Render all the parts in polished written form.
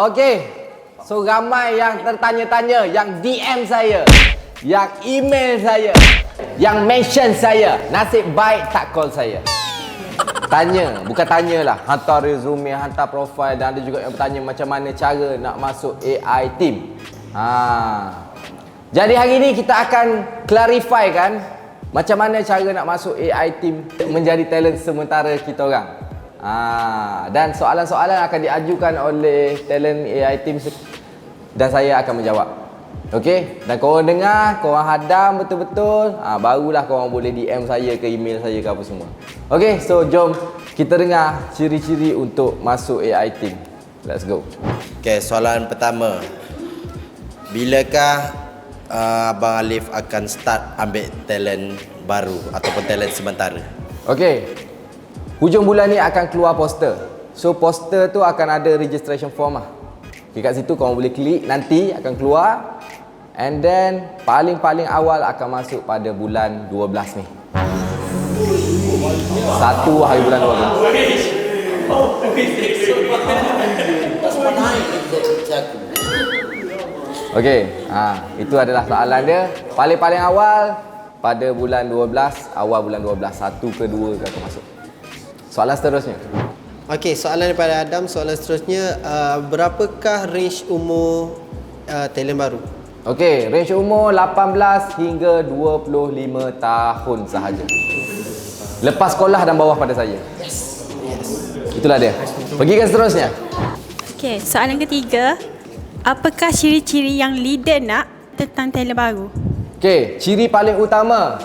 Okey. So ramai yang tertanya-tanya, yang DM saya, yang email saya, yang mention saya. Nasib baik tak call saya. Tanya, bukan tanyalah. Hantar resume, hantar profile, dan ada juga yang bertanya macam mana cara nak masuk AI team. Jadi hari ini kita akan clarify kan macam mana cara nak masuk AI team menjadi talent sementara kita orang. Dan soalan-soalan akan diajukan oleh talent AI team dan saya akan menjawab. Okey? Dan korang dengar, korang hadam betul-betul, barulah korang boleh DM saya ke email saya ke apa semua. Okey, so jom kita dengar ciri-ciri untuk masuk AI team. Let's go. Okey, soalan pertama. Bilakah Abang Alif akan start ambil talent baru ataupun talent sementara? Okey. Hujung bulan ni akan keluar poster. So poster tu akan ada registration form lah. Okay, kat situ korang boleh klik, nanti akan keluar. And then paling-paling awal akan masuk pada bulan 12 ni. 1 hari bulan 12. Okey, itu adalah soalan dia. Paling-paling awal pada bulan 12, awal bulan 12, 1 ke 2 ke akan masuk. Soalan seterusnya. Okey, soalan daripada Adam. Soalan seterusnya, berapakah range umur talent baru? Okey, range umur 18 hingga 25 tahun sahaja. Lepas sekolah dan bawah pada saya. Itulah dia. Pergi ke seterusnya. Okey, soalan ketiga. Apakah ciri-ciri yang leader nak tentang talent baru? Okey, ciri paling utama,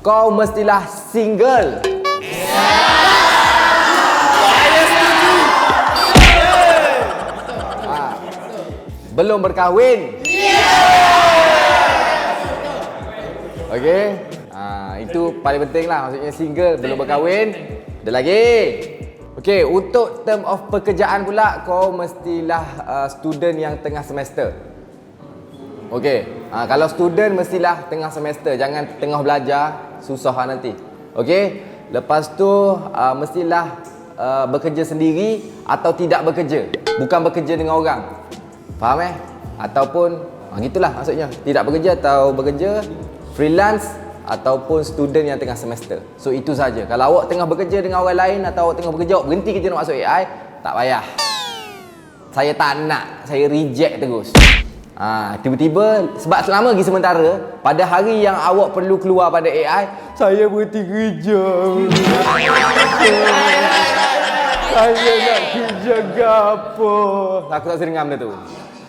kau mestilah single. Belum berkahwin. Okey. Itu paling penting lah. Maksudnya single, belum berkahwin. Ada lagi. Okey, untuk term of pekerjaan pula, kau mestilah student yang tengah semester. Okey. Kalau student mestilah tengah semester, jangan tengah belajar, susah nanti. Okey. Lepas tu mestilah bekerja sendiri atau tidak bekerja. Bukan bekerja dengan orang. Faham Ataupun gitulah maksudnya. Tidak bekerja atau bekerja, freelance ataupun student yang tengah semester. So itu saja. Kalau awak tengah bekerja dengan orang lain atau awak tengah bekerja, awak berhenti kerja nak masuk AI, tak payah. Saya tak nak, saya reject terus. Tiba-tiba sebab selama lagi sementara, pada hari yang awak perlu keluar pada AI, saya berhenti kerja. Saya nak kerja gapo. Aku tak seringam dia tu.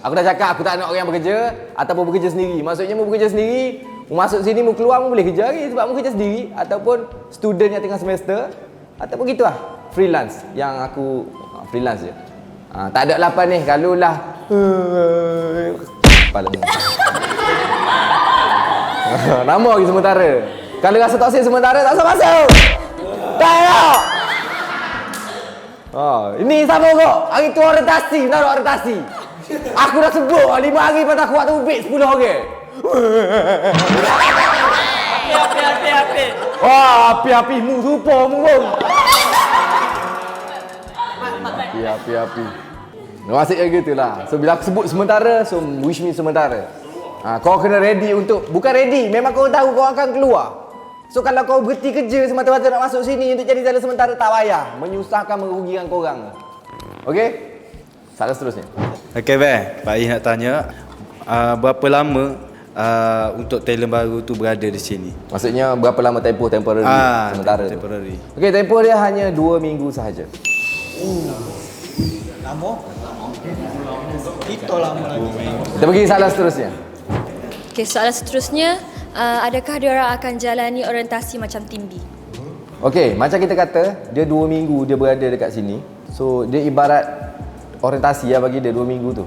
Aku dah cakap aku tak nak orang yang bekerja ataupun bekerja sendiri. Maksudnya mau bekerja sendiri, mau masuk sini, mau keluar, mau boleh kerja lagi sebab mau kerja sendiri, ataupun student yang tengah semester, ataupun gitulah freelance yang aku freelance je. Tak ada lapan ni kalau lah kepala ni. Nama lagi sementara. Kalau rasa toksik sementara tak usah masuk. Tak nak. Ini sama kok. Hari tu orientasi, nak orientasi. Aku dah sebut 5 hari lepas aku waktu ubik 10 orang. Api. Api-apimu rupamu pun. Api. Nasib yang gitulah. So bila aku sebut sementara, so wish me sementara. Kau kena ready untuk, bukan ready, memang kau tahu kau akan keluar. So kalau kau berhenti kerja semata-mata nak masuk sini untuk jadi talent sementara, tak payah. Menyusahkan, merugikan korang. Okey? Soalan seterusnya. Okey, Pak Ih nak tanya, berapa lama untuk talent baru tu berada di sini? Maksudnya berapa lama tempoh temporary sementara temporary. tu? Okey, tempoh dia hanya 2 minggu sahaja. Lama? Itu lama lagi. Kita pergi soalan seterusnya. Okey, soalan seterusnya, adakah diorang akan jalani orientasi macam Team B? Okey, macam kita kata, dia 2 minggu dia berada dekat sini. So, dia ibarat orientasi lah bagi dia 2 minggu tu.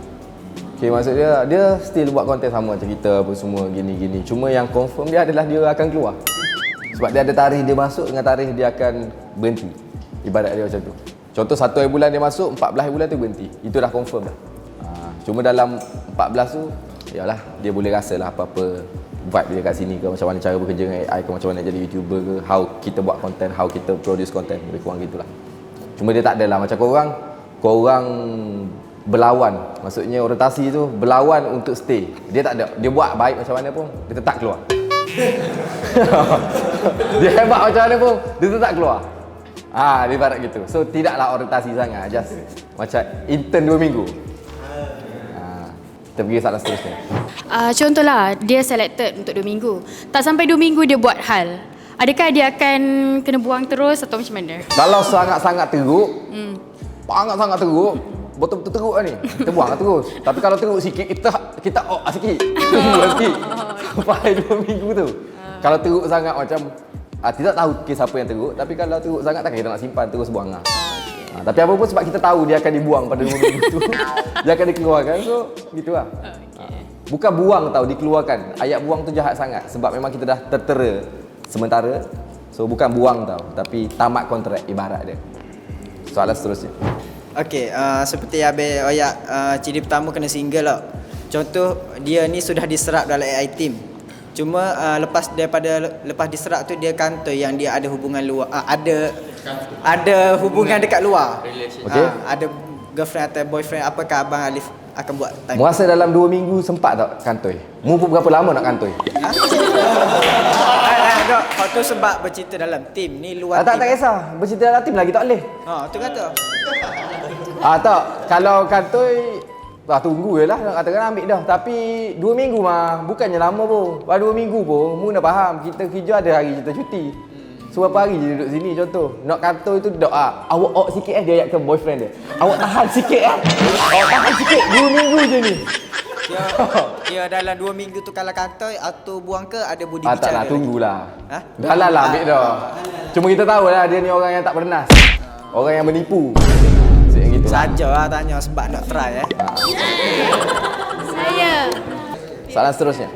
Okey, maksud dia still buat konten sama macam kita apa semua gini-gini. Cuma yang confirm dia adalah dia akan keluar. Sebab dia ada tarikh dia masuk dengan tarikh dia akan berhenti. Ibarat dia macam tu. Contoh 1 hari bulan dia masuk, 14 hari bulan tu berhenti. Itu dah confirm dah. Cuma dalam 14 tu, yalah, dia boleh rasa lah apa-apa vibe dia kat sini ke, macam mana cara bekerja dengan AI ke, macam mana jadi YouTuber ke, how kita buat konten, how kita produce konten, lebih kurang gitulah. Cuma dia tak adalah macam korang berlawan. Maksudnya orientasi tu berlawan untuk stay. Dia tak ada. Dia buat baik macam mana pun, dia tetap keluar. Dia hebat macam mana pun, dia tetap keluar. Dia ibarat gitu. So tidaklah orientasi sangat, just macam intern 2 minggu. Kita pergi soalan seterusnya. Contohlah, dia selected untuk 2 minggu. Tak sampai 2 minggu dia buat hal. Adakah dia akan kena buang terus atau macam mana? Kalau sangat-sangat teruk, sangat-sangat teruk, betul-betul teruk lah ni, kita buang lah terus. Tapi kalau teruk sikit, kita sikit. Tunggu sikit. Sampai 2 minggu tu. Kalau teruk sangat macam, tidak tahu kes apa yang teruk, tapi kalau teruk sangat takkan kita nak simpan, terus buang lah. Tapi apa pun sebab kita tahu dia akan dibuang pada 2 minggu tu. Dia akan dikeluarkan, so gitulah. Bukan buang tau, dikeluarkan. Ayat buang tu jahat sangat sebab memang kita dah tertera sementara. So bukan buang tau, tapi tamat kontrak ibarat dia. Soalan seterusnya. Okey, seperti Abe Oyak, ciri pertama kena single lah. Contoh dia ni sudah diserap dalam AI team. Cuma lepas diserap tu dia kantoi yang dia ada hubungan luar, ada hubungan dekat luar. Okey. Ada girlfriend atau boyfriend, apakah Abang Alif akan buat time? Merasa dalam 2 minggu sempat tak kantoi? Mu pun berapa lama nak kantoi? Tak, waktu sebab bercerita dalam tim ni luar Tak tim. kisah, bercerita dalam tim lagi tak boleh. Tu kata. Tak, kalau kantoi tunggu je lah, nak katakan ambil dah. Tapi 2 minggu mah, bukannya lama pun. Baru 2 minggu pun, mu nak faham, kita kerja ada hari kita cuti. So berapa hari je duduk sini contoh. Nak kantoi tu duduk awak sikit dia ayat ke boyfriend dia. Awak tahan sikit awak tahan sikit, 2 minggu je ni. Dia dalam 2 minggu tu kalau kantoi atau buang ke ada budi Tak bicara. lah, tunggulah. Ha? Dah lah ambil dah. Cuma kita tahu lah dia ni orang yang tak bernas. Orang yang menipu. Maksudnya gitu lah. Saja lah tanya sebab nak try Saya. Soalan seterusnya.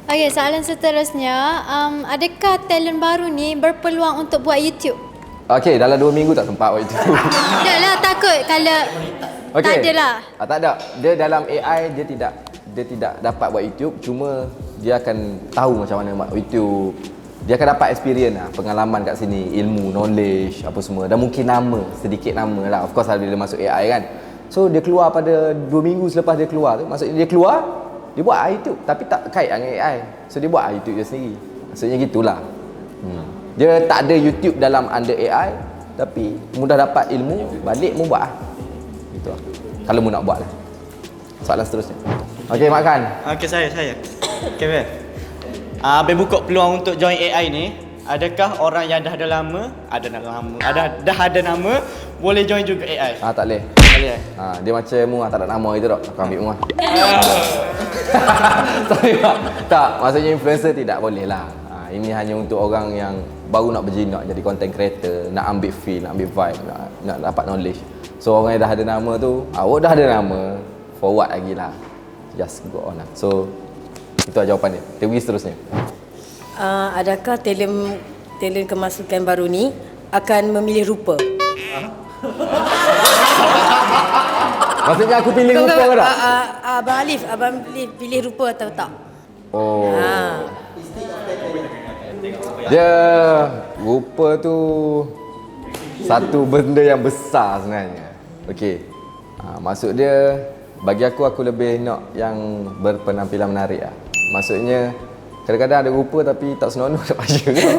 Okey, soalan seterusnya, adakah talent baru ni berpeluang untuk buat YouTube? Okey, dalam 2 minggu tak sempat buat itu. Tak lah, takut kalau tak ada lah. Tak ada. Dia dalam AI dia tidak dapat buat YouTube, cuma dia akan tahu macam mana buat YouTube. Dia akan dapat experience lah, pengalaman kat sini, ilmu, knowledge, apa semua. Dan mungkin sedikit nama lah. Of course bila masuk AI kan. So dia keluar pada 2 minggu selepas dia keluar tu. Maksudnya dia keluar, dia buat YouTube tapi tak kait dengan AI. So dia buat YouTube dia sendiri. Maksudnya gitulah. Dia tak ada YouTube dalam under AI, tapi mudah dapat ilmu, balik mu buat lah. Gitu lah. Kalau mu nak buat lah. Soalan seterusnya. Okey, makan. Okey, saya. Okey, Bel. Abang buka peluang untuk join AI ni. Adakah orang yang dah ada nama, dah ada nama, boleh join juga AI? Tak boleh. Tak boleh. Dia macam mu tak ada nama itu tak. Aku ambil mu lah. Sorry, tak, maksudnya influencer tidak boleh lah. Ini hanya untuk orang yang baru nak berjinak jadi content creator, nak ambil feel, nak ambil vibe, nak dapat knowledge. So orang yang dah ada nama tu, awak dah ada nama, forward lagi lah. Just go on lah. So itu lah jawapan dia. Kita pergi seterusnya. Adakah talent kemasukan baru ni akan memilih rupa? Maksudnya aku pilih rupa ke tak? Abang Alif, abang pilih rupa atau tak? Oh. Dia rupa tu satu benda yang besar sebenarnya. Okey. Maksud dia bagi aku lebih nak yang berpenampilan menarik lah. Maksudnya kadang-kadang ada rupa tapi tak senonoh tak pasal kan.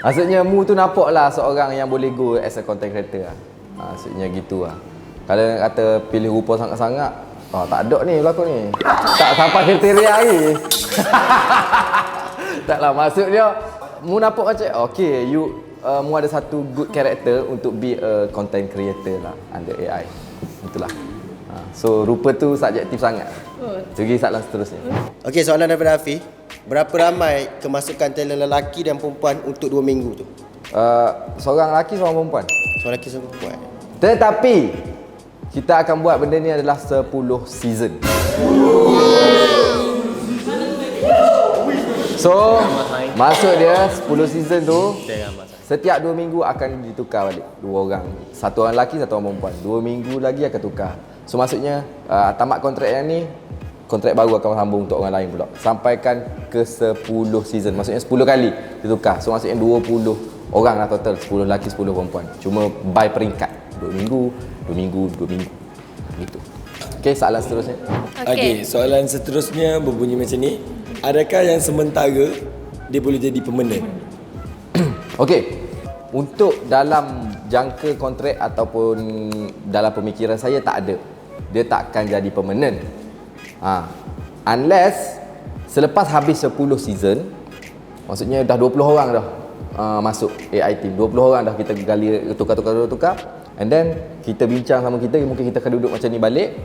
Maksudnya mu tu nampaklah seorang yang boleh go as a content creator lah. Maksudnya gitu lah. Kalau kata pilih rupa sangat-sangat, tak ada ni berlaku ni. Tak sampai kriteria lagi. Taklah, maksud dia mu nampak macam okay, mu ada satu good character untuk be a content creator lah under AI. Itulah. So rupa tu subjektif sangat. Pergi soalan seterusnya. Okey, soalan daripada Hafiz. Berapa ramai kemasukan talent lelaki dan perempuan untuk 2 minggu tu? Seorang lelaki, seorang perempuan. Seorang lelaki, seorang perempuan. Tetapi kita akan buat benda ni adalah 10 season. So, maksud dia 10 season tu setiap 2 minggu akan ditukar balik 2 orang. Satu orang lelaki, satu orang perempuan. 2 minggu lagi akan tukar. So maksudnya tamat kontrak yang ni, kontrak baru akan sambung untuk orang lain pula. Sampaikan ke 10 season. Maksudnya 10 kali ditukar. So maksudnya 20 orang lah total. 10 lelaki, 10 perempuan. Cuma by peringkat. 2 minggu, 2 minggu, 2 minggu. Gitu. Okey, soalan seterusnya. Okey, soalan seterusnya berbunyi macam ni. Adakah yang sementara dia boleh jadi permanent? Okey. Untuk dalam jangka kontrak ataupun dalam pemikiran saya tak ada. Dia tak akan jadi permanent. Unless selepas habis 10 season, maksudnya dah 20 orang dah masuk AI team. 20 orang dah kita gali tukar. And then kita bincang sama kita, mungkin kita akan duduk macam ni balik.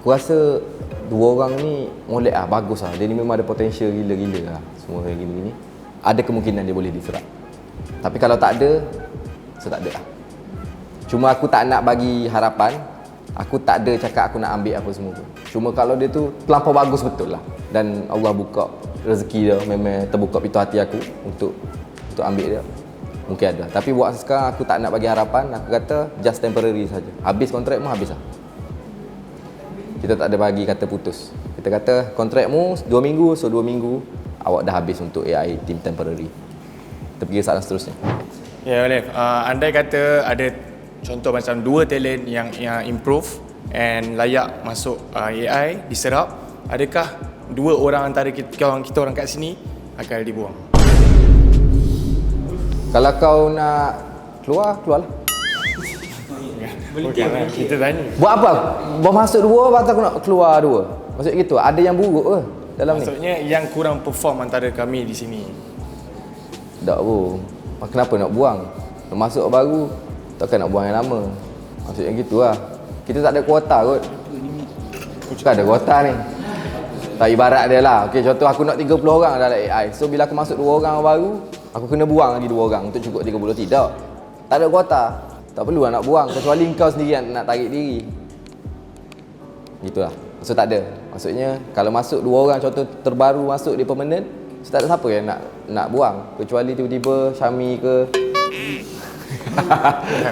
Aku rasa 2 orang ni molek bagus Dia ni memang ada potensial gila-gila semua gini-gini. Ada kemungkinan dia boleh diserap. Tapi kalau tak ada, saya tak ada Cuma aku tak nak bagi harapan. Aku tak ada cakap aku nak ambil apa semua tu. Cuma kalau dia tu terlampau bagus betul lah, dan Allah buka rezeki dia, memang terbuka pintu hati aku untuk ambil dia, mungkin ada. Tapi buat sekarang aku tak nak bagi harapan. Aku kata just temporary saja. Habis kontrakmu, habis lah. Kita tak ada bagi kata putus. Kita kata kontrakmu 2 minggu, so 2 minggu awak dah habis untuk AI team temporary. Kita pergi soalan seterusnya. Ya, Oleh. Andai kata ada contoh macam 2 talent yang improve and layak masuk AI, diserap, adakah 2 orang antara kita orang kat sini akan dibuang? Kalau kau nak keluarlah. Okey, kita tanya. Buat apa? Baru masuk 2, lepas tu aku nak keluar 2. Maksud gitu, ada yang buruk ke dalam ni? Maksudnya yang kurang perform antara kami di sini. Tak pun. Kenapa nak buang? Nak masuk baru, takkan nak buang yang lama. Maksudnya gitu lah. Kita tak ada kuota kot. Bukan ada kuota ni. Tak, ibarat dia lah. Okey, contoh aku nak 30 orang dalam AI. So bila aku masuk 2 orang baru, aku kena buang lagi 2 orang untuk cukup 30. Tidak. Tak ada kuota. Tak perlu lah nak buang, kecuali kau sendiri yang nak tarik diri. Gitulah. So tak ada. Maksudnya kalau masuk 2 orang contoh terbaru masuk di permanent, so tak ada siapa yang nak buang, kecuali tiba-tiba Syami ke.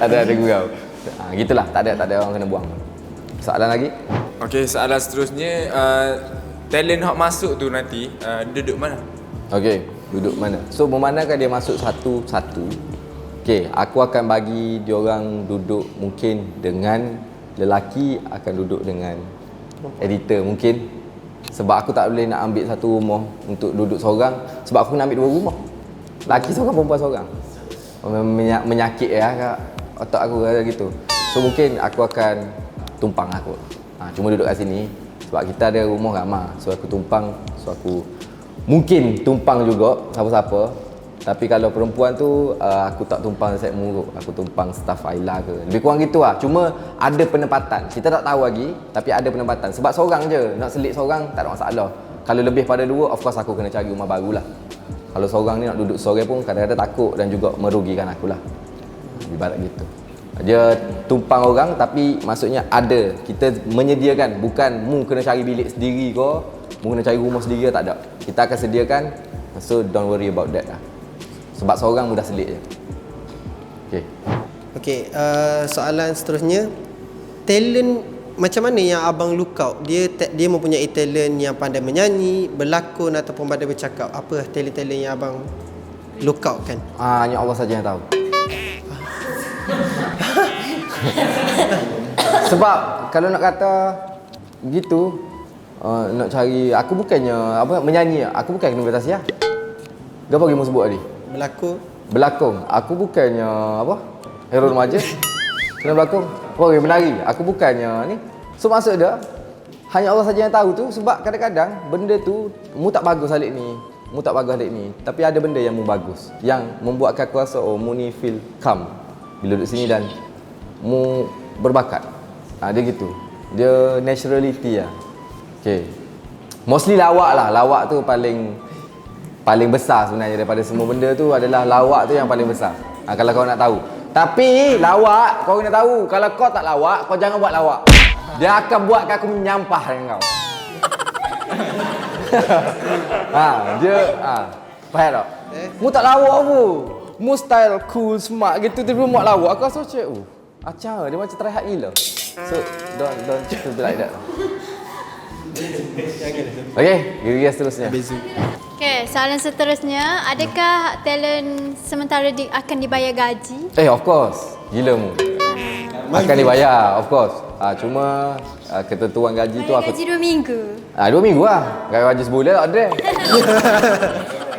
ada gurau. Gitulah, tak ada orang kena buang. Soalan lagi? Okey, soalan seterusnya, talent hak masuk tu nanti duduk mana? Okey, duduk mana? So memandangkan dia masuk satu-satu. Okey, aku akan bagi diorang duduk mungkin dengan lelaki akan duduk dengan editor mungkin. Sebab aku tak boleh nak ambil satu rumah untuk duduk seorang, sebab aku nak ambil 2 rumah. Lelaki seorang, perempuan seorang. Menyakit kat otak aku kata gitu. So mungkin aku akan tumpang aku. Cuma duduk kat sini sebab kita ada rumah kat mak. So aku tumpang, so aku mungkin tumpang juga siapa-siapa. Tapi kalau perempuan tu aku tak tumpang set muruk, aku tumpang staff Aila ke. Lebih kurang gitu lah. Cuma ada penempatan. Kita tak tahu lagi, tapi ada penempatan. Sebab seorang je, nak selit seorang tak ada masalah. Kalau lebih pada 2, of course aku kena cari rumah baru lah. Kalau seorang ni nak duduk seorang pun kadang-kadang takut dan juga merugikan aku lah. Ibarat gitu. Dia tumpang orang, tapi maksudnya ada. Kita menyediakan, bukan mu kena cari bilik sendiri ke, mu kena cari rumah sendiri ke, tak ada. Kita akan sediakan. So don't worry about that lah. Sebab seorang mudah selit je. Okey, soalan seterusnya. Talent macam mana yang abang look out? Dia mempunyai talent yang pandai menyanyi, berlakon ataupun pandai bercakap. Apa talent-talent yang abang look out kan? Hanya Allah saja yang tahu. Sebab kalau nak kata begitu, nak cari, aku bukannya menyanyi, aku bukan kena bertasi lah. Apa lagi mau sebut tadi? Berlakon. Aku bukannya hero remaja. Kena berlakon. Menari. Aku bukannya ni. So maksud dia, hanya Allah saja yang tahu tu. Sebab kadang-kadang benda tu mu tak bagus halik ni, mu tak bagus halik ni, tapi ada benda yang mu bagus, yang membuatkan aku rasa mu ni feel calm bila duduk sini dan mu berbakat. Dia gitu. Dia naturality lah. Okay. Mostly lawak lah. Lawak tu paling besar sebenarnya daripada semua benda tu adalah lawak tu yang paling besar. Kalau kau nak tahu. Tapi lawak kau kena tahu, kalau kau tak lawak, kau jangan buat lawak. Dia akan buatkan aku menyampah dengan kau. Faham tak? Mu tak lawak apa? Mu style cool, smart gitu, tiba-tiba buat lawak. Aku rasa macam acah, dia macam try hard gila. So don't be like that. Okay, gigi seterusnya. Okay, soalan seterusnya, adakah talent sementara akan dibayar gaji? Of course. Gila mu. Akan dibayar, of course. Cuma ketentuan gaji tu aku Gaji 2 minggu. 2 minggu lah. Gaji sebulan tak ada.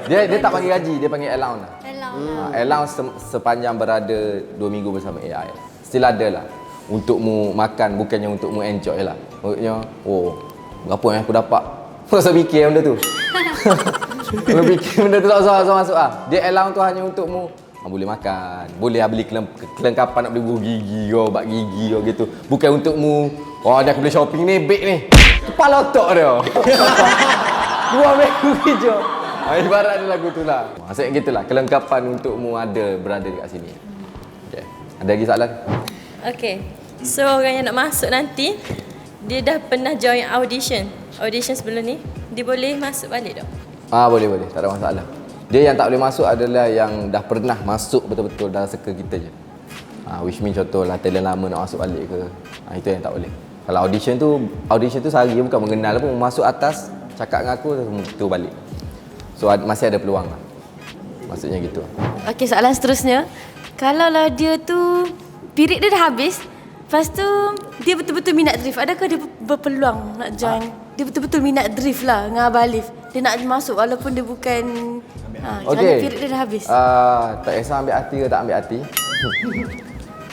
dia tak panggil gaji, dia panggil allowance lah. Allowance sepanjang berada 2 minggu bersama AI. Still ada lah. Untukmu makan, bukannya untukmu enjoy lah. Maksudnya, berapa yang aku dapat? Kau usah fikir benda tu. Kau fikir benda tu tak usah masuk lah. Dia allowance tu hanya untukmu. Boleh makan, boleh beli kelengkapan, nak beli buah gigi ke, obat gigi ke gitu. Bukan untukmu, ni aku beli shopping ni, beg ni. Kepala otak dia. 2 minggu kerja. Ibarat dia lagu tu lah. Maksudnya gitulah, kelengkapan untukmu ada berada dekat sini. Okay. Ada lagi soalan? Okay. So orang yang nak masuk nanti, dia dah pernah join audition sebelum ni, dia boleh masuk balik tak? Boleh, tak ada masalah. Dia yang tak boleh masuk adalah yang dah pernah masuk betul-betul dalam circle kita je. Which mean contohlah talent lama nak masuk balik ke. Itu yang tak boleh. Kalau audition tu sehari bukan mengenal pun, masuk atas, cakap dengan aku, tu balik. So masih ada peluang lah. Maksudnya gitu. Okay, soalan seterusnya. Kalau lah dia tu, period dia dah habis, lepas tu dia betul-betul minat drift, adakah dia berpeluang nak join? Dia betul-betul minat drift lah dengan Abang Alif. Dia nak masuk walaupun dia bukan kerana period dia dah habis. Tak kisah ambil hati ke tak ambil hati.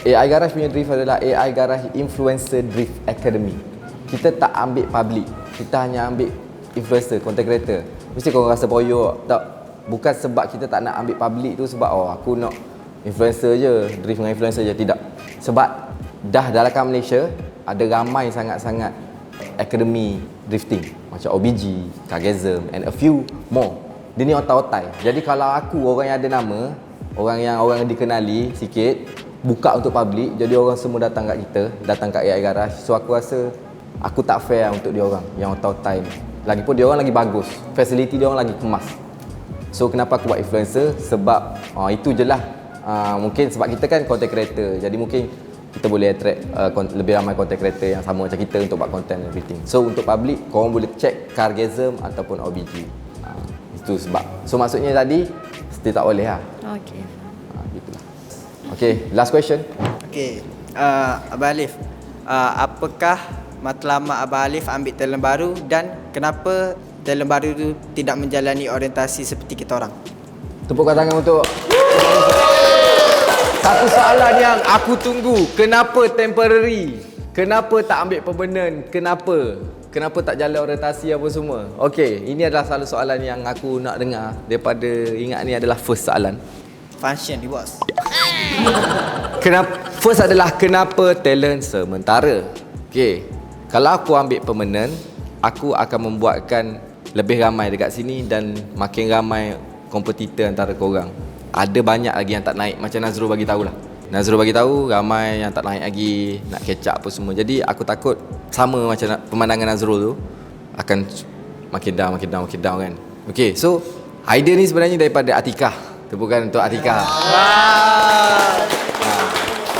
AI Garage punya drift adalah AI Garage Influencer Drift Academy. Kita tak ambil public, kita hanya ambil influencer, content creator. Mesti korang rasa boyok. Tak, bukan sebab kita tak nak ambil public tu sebab aku nak influencer je, drift dengan influencer je, tidak. Sebab dah dalam Malaysia ada ramai sangat-sangat akademi drifting macam OBG, Cargasm and a few more. Dia ni otai-otai. Jadi kalau aku orang yang ada nama, orang yang dikenali sikit, buka untuk public, jadi orang semua datang kat kita, datang kat AI Garage. So aku rasa aku tak fair untuk dia orang yang otai-otai ni. Lagipun dia orang lagi bagus, facility dia orang lagi kemas. So kenapa aku buat influencer? Sebab itu je lah. Mungkin sebab kita kan content creator, jadi mungkin kita boleh attract lebih ramai content creator yang sama macam kita untuk buat content and everything. So untuk public, korang boleh check Cargasm ataupun OBG. Itu sebab. So maksudnya tadi, still tak boleh lah. Okay. Gitulah. Okay, last question. Okay, Abang Alif, apakah matlamat Abang Alif ambil talent baru dan kenapa talent baru tu tidak menjalani orientasi seperti kita orang? Tepukkan tangan untuk satu soalan yang aku tunggu. Kenapa temporary? Kenapa tak ambil permanent? Kenapa tak jalan orientasi apa semua? Okey, ini adalah salah soalan yang aku nak dengar daripada ingat ni adalah first soalan. Function ni bos. First adalah kenapa talent sementara? Okey, kalau aku ambil permanent, aku akan membuatkan lebih ramai dekat sini dan makin ramai kompetitor antara korang. Ada banyak lagi yang tak naik, macam Nazrul bagi tahulah. Nazrul bagi tahu ramai yang tak naik lagi, nak catch up apa semua. Jadi aku takut sama macam pemandangan Nazrul tu akan makin down kan. Okey, so idea ni sebenarnya daripada Atikah. Tepukan untuk Atikah.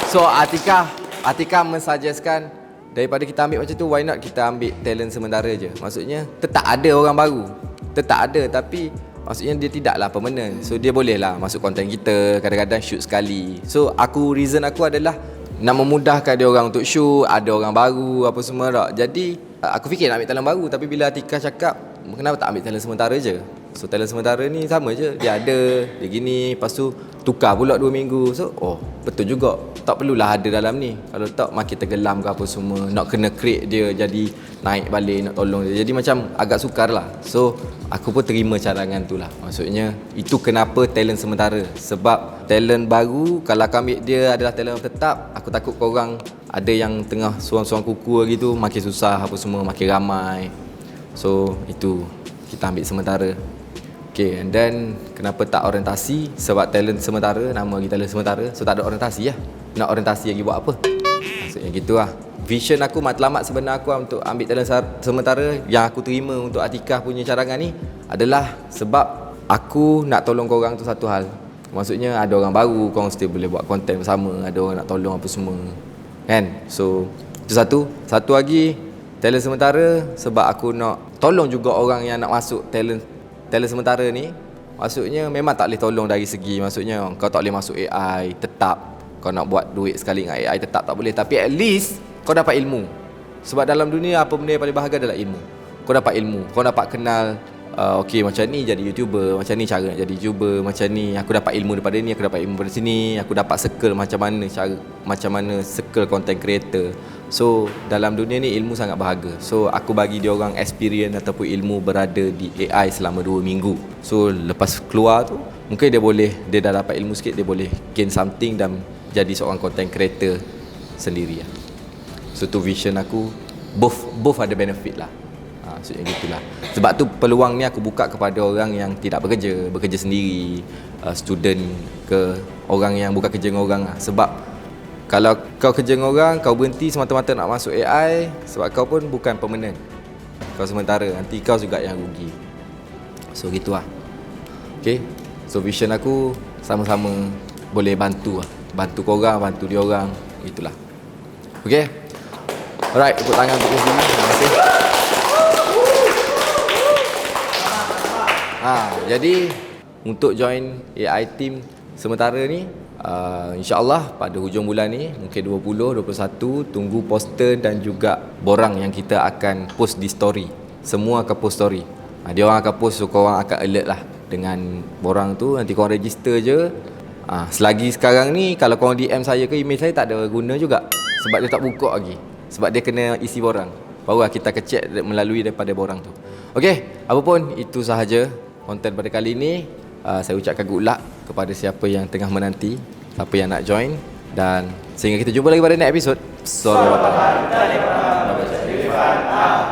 So Atikah mensuggestkan daripada kita ambil macam tu, why not kita ambil talent sementara je. Maksudnya tetap ada orang baru, tetap ada, tapi maksudnya dia tidaklah permanent. So dia bolehlah masuk konten kita, kadang-kadang shoot sekali. So reason aku adalah nak memudahkan dia orang untuk shoot, ada orang baru apa semua tak. Jadi aku fikir nak ambil talent baru, tapi bila Atikah cakap kenapa tak ambil talent sementara je. So talent sementara ni sama je, dia ada, dia gini, lepas tu tukar pula 2 minggu. So betul juga, tak perlulah ada dalam ni. Kalau tak makin tenggelam ke apa semua, nak kena create dia jadi naik balik, nak tolong dia. Jadi macam agak sukar lah. So aku pun terima cadangan tu lah. Maksudnya itu kenapa talent sementara. Sebab talent baru, kalau aku ambil dia adalah talent tetap, aku takut korang ada yang tengah suang-suang kuku gitu, makin susah apa semua, makin ramai. So itu kita ambil sementara. Okay, and then kenapa tak orientasi? Sebab talent sementara, nama lagi talent sementara. So tak ada orientasi lah. Nak orientasi lagi buat apa? Maksudnya gitu lah. Vision aku, matlamat sebenar aku untuk ambil talent sementara yang aku terima untuk Atikah punya cadangan ni adalah sebab aku nak tolong korang tu satu hal. Maksudnya ada orang baru, korang still boleh buat konten bersama, ada orang nak tolong apa semua. Kan? So itu satu. Satu lagi, talent sementara sebab aku nak tolong juga orang yang nak masuk talent sementara ni. Maksudnya memang tak boleh tolong dari segi, maksudnya kau tak boleh masuk AI tetap, kau nak buat duit sekali dengan AI tetap tak boleh, tapi at least kau dapat ilmu. Sebab dalam dunia apa benda yang paling bahagia adalah ilmu. Kau dapat ilmu, kau dapat kenal okey macam ni jadi YouTuber, macam ni cara nak jadi YouTuber, macam ni aku dapat ilmu daripada ni, aku dapat ilmu daripada sini, aku dapat circle macam mana cara macam mana circle content creator. So dalam dunia ni ilmu sangat berharga. So aku bagi dia orang experience ataupun ilmu berada di AI selama 2 minggu. So lepas keluar tu mungkin dia dah dapat ilmu sikit, dia boleh gain something dan jadi seorang content creator sendiri lah. So tu vision aku, both ada benefit lah. Maksudnya gitulah. Sebab tu peluang ni aku buka kepada orang yang tidak bekerja sendiri, student ke orang yang bukan kerja dengan orang lah. Sebab kalau kau kerja dengan orang, kau berhenti semata-mata nak masuk AI, sebab kau pun bukan permanent. Kau sementara, nanti kau juga yang rugi. So gitu lah. Okay, so vision aku sama-sama boleh bantu lah. Bantu korang, bantu dia orang, itulah. Okay, alright, tepuk tangan untuk sini. Terima kasih. Jadi untuk join AI team sementara ni, InsyaAllah pada hujung bulan ni, mungkin 20, 21, tunggu poster dan juga borang yang kita akan post di story. Semua akan post story. Dia orang akan post, so korang akan alert lah dengan borang tu. Nanti korang register je. Selagi sekarang ni kalau korang DM saya ke email saya tak ada guna juga, sebab dia tak buka lagi. Sebab dia kena isi borang. Baru kita akan check melalui daripada borang tu. Okey, apapun itu sahaja konten pada kali ini. Saya ucapkan good luck kepada siapa yang tengah menanti, siapa yang nak join, dan sehingga kita jumpa lagi pada next episode. Assalamualaikum warahmatullahi wabarakatuh.